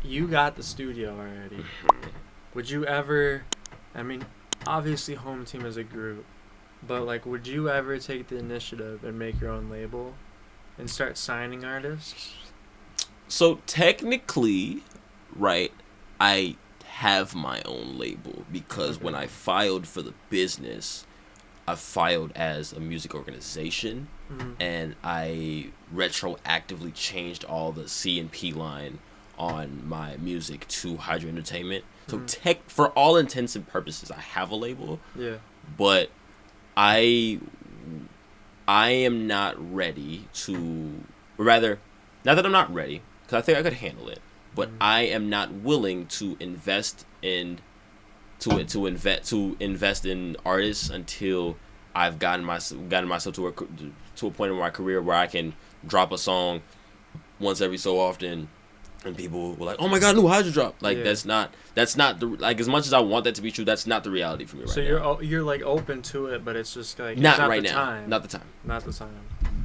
you got the studio already. Would you ever, I mean, obviously Home Team is a group, but like, would you ever take the initiative and make your own label and start signing artists? So technically, right, I have my own label because when I filed for the business, I filed as a music organization, and I retroactively changed all the C and P line on my music to Hydraa Entertainment. So for all intents and purposes, I have a label. Yeah. But I am not ready to, or rather, not that I'm not ready, because I think I could handle it. But I am not willing to invest in invest in artists until I've gotten myself to a point in my career where I can drop a song once every so often, and people were like, "Oh my God, new Hydraa drop!" Like that's not the, like, as much as I want that to be true, that's not the reality for me right now. So you're like open to it, but it's just like not it's right the now. time. Not the time. Not the time.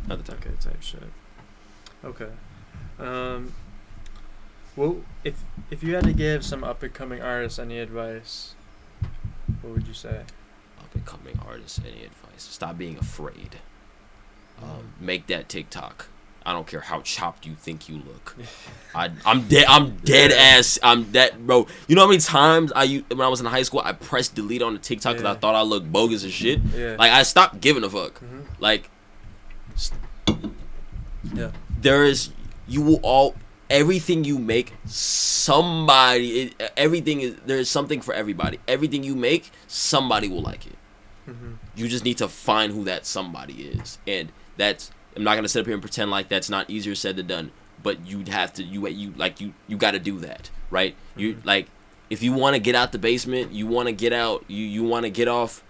Not the time. Okay, type shit. Okay. Well, if you had to give some up and coming artists any advice, what would you say? Up and coming artists, any advice? Stop being afraid. Make that TikTok. I don't care how chopped you think you look. I'm dead ass. I'm that, bro. You know how many times when I was in high school, I pressed delete on the TikTok because I thought I looked bogus as shit. Yeah. Like, I stopped giving a fuck. Like, there is, you will all, everything you make, somebody, there's something for everybody. Everything you make, somebody will like it. You just need to find who that somebody is, and that's, I'm not gonna sit up here and pretend like that's not easier said than done, but you'd have to, you got to do that, right? You, like, if you want to get out the basement, you want to get out, you want to get off,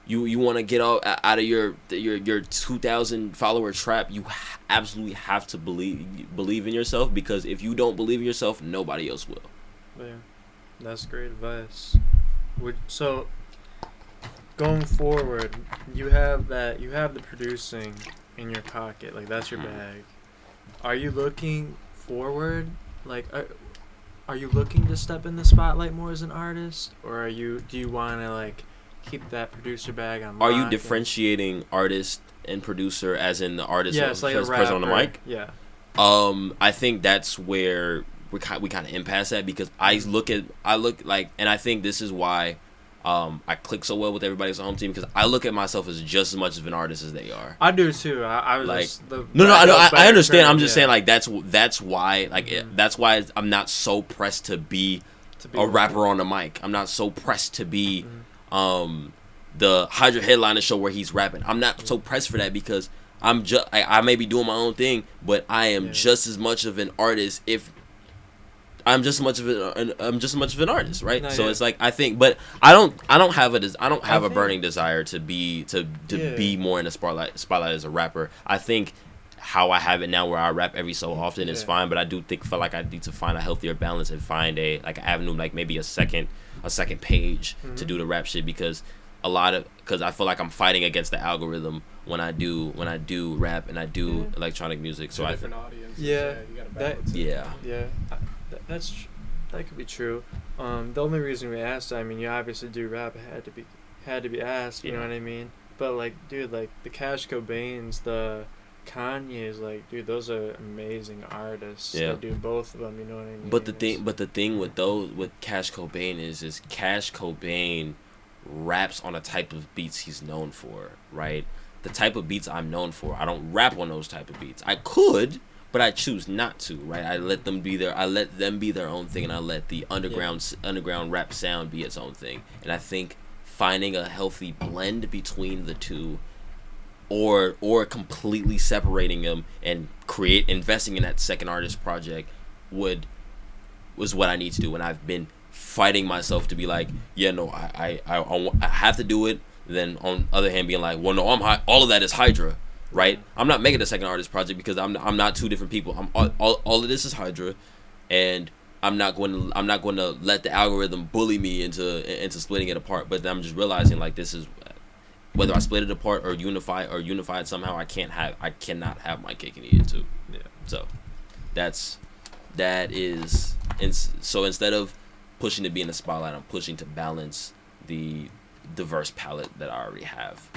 you want to get out of your 2,000 follower trap. You absolutely have to believe in yourself, because if you don't believe in yourself, nobody else will. Yeah, that's great advice. So going forward, you have the producing in your pocket, like that's your bag. Are you looking forward? Like, are you looking to step in the spotlight more as an artist, or do you want to like keep that producer bag on? Are you differentiating artist and producer, as in the artist it's like as person on the mic? Yeah. I think that's where we kind of impasse that, because I look like, and I think this is why I click so well with everybody's Home Team, because I look at myself as just as much of an artist as they are. I do too. I was like, just I understand. I'm just saying, like, that's why, like, that's why I'm not so pressed to be a rapper on the mic. I'm not so pressed to be the Hydraa headliner show where he's rapping. I'm not so pressed for that, because I may be doing my own thing, but I am just as much of an artist. If I'm just as much of an artist, right? No, so it's like, I think, but I don't have a burning desire to be more in the spotlight as a rapper. I think how I have it now, where I rap every so often, is fine, but I do feel like I need to find a healthier balance and find an avenue, like maybe a second page to do the rap shit, because I feel like I'm fighting against the algorithm when I do rap and I do electronic music. So different audiences. Yeah, you gotta balance it. That could be true. The only reason we asked, I mean, you obviously do rap. It had to be asked. You know what I mean? But like, dude, like the Cash Cobains, the Kanye's, like, dude, those are amazing artists. Yeah, dude, both of them. You know what I mean? But the thing with Cash Cobain is Cash Cobain raps on a type of beats he's known for, right? The type of beats I'm known for, I don't rap on those type of beats. I could, but I choose not to, right? I let them be their own thing, and I let the underground rap sound be its own thing. And I think finding a healthy blend between the two, or completely separating them and investing in that second artist project was what I need to do. And I've been fighting myself to be like, yeah, no, I have to do it. Then on the other hand, being like, well, no, all of that is Hydraa. Right, I'm not making a second artist project because I'm not two different people. All of this is Hydraa, and I'm not going to let the algorithm bully me into splitting it apart. But I'm just realizing, like, this is, whether I split it apart or unify it somehow, I cannot have my cake and eat it too. Yeah. So that's that is, and so instead of pushing to be in the spotlight, I'm pushing to balance the diverse palette that I already have.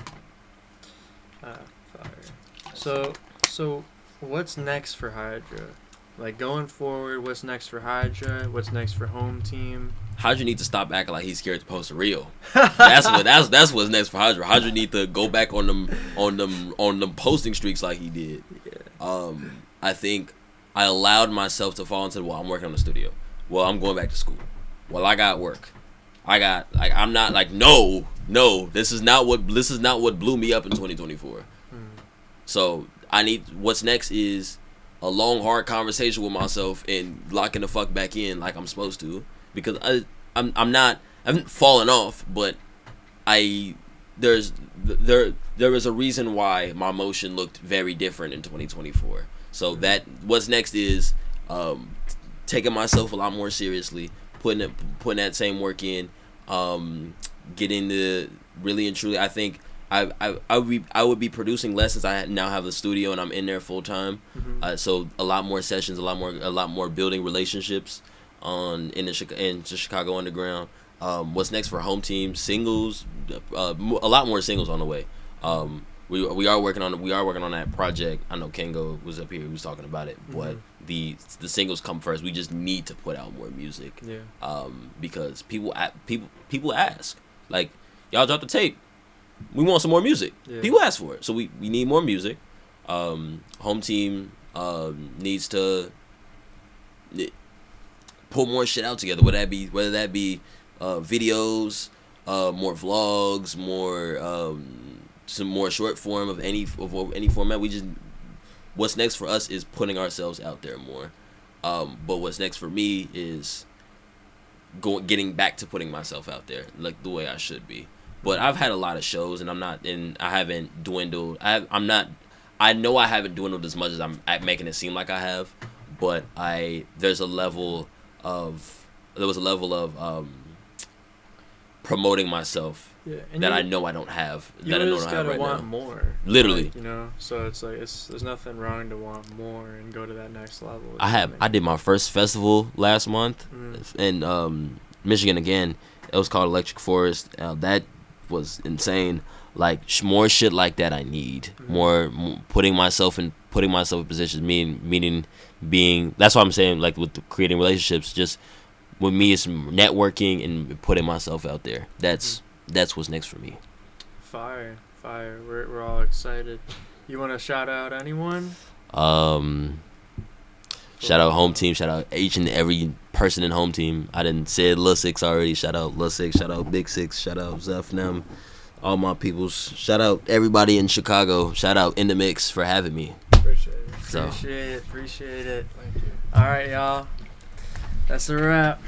Fire. So what's next for Hydraa? Like going forward, what's next for Hydraa? What's next for Home Team? Hydraa need to stop acting like he's scared to post a reel. That's what's next for Hydraa. Hydraa need to go back on them posting streaks like he did. Yeah. I think I allowed myself to fall into I'm working on the studio. Well, I'm going back to school. Well, I got work. I'm not like no. This is not what blew me up in 2024. So what's next is a long hard conversation with myself and locking the fuck back in like I'm supposed to, because I haven't fallen off, but there is a reason why my motion looked very different in 2024. So that what's next is taking myself a lot more seriously, putting that same work in, getting the really and truly. I think I would be producing less since I now have a studio and I'm in there full time. So a lot more sessions, a lot more building relationships in the Chicago underground. What's next for Home Team? Singles, a lot more singles on the way. We are working on that project. I know Kengo was up here. He was talking about it, but the singles come first. We just need to put out more music. Yeah. Because people ask, like, y'all drop the tape. We want some more music. Yeah. People ask for it, so we need more music. Home Team needs to pull more shit out together. Whether that be videos, more vlogs, more some more short form of any format. What's next for us is putting ourselves out there more. But what's next for me is getting back to putting myself out there like the way I should be. But I've had a lot of shows, and I haven't dwindled. I know I haven't dwindled as much as I'm making it seem like I have. But there was a level of promoting myself that I know I don't have. You that I just don't have gotta right want now. more. Literally, like, so it's like there's nothing wrong to want more and go to that next level. I did my first festival last month in Michigan again. It was called Electric Forest. That was insane. Like more shit like that I need. More putting myself in positions, meaning being, that's what I'm saying, like with creating relationships, just with me it's networking and putting myself out there. That's what's next for me. Fire. We're all excited. You want to shout out anyone? Shout out Home Team. Shout out each and every person in Home Team. I didn't say Lil Six already. Shout out Lil Six. Shout out Big Six. Shout out Zeph them. All my peoples. Shout out everybody in Chicago. Shout out In The Mix for having me. Appreciate it. Appreciate it. Thank you. All right, y'all. That's a wrap.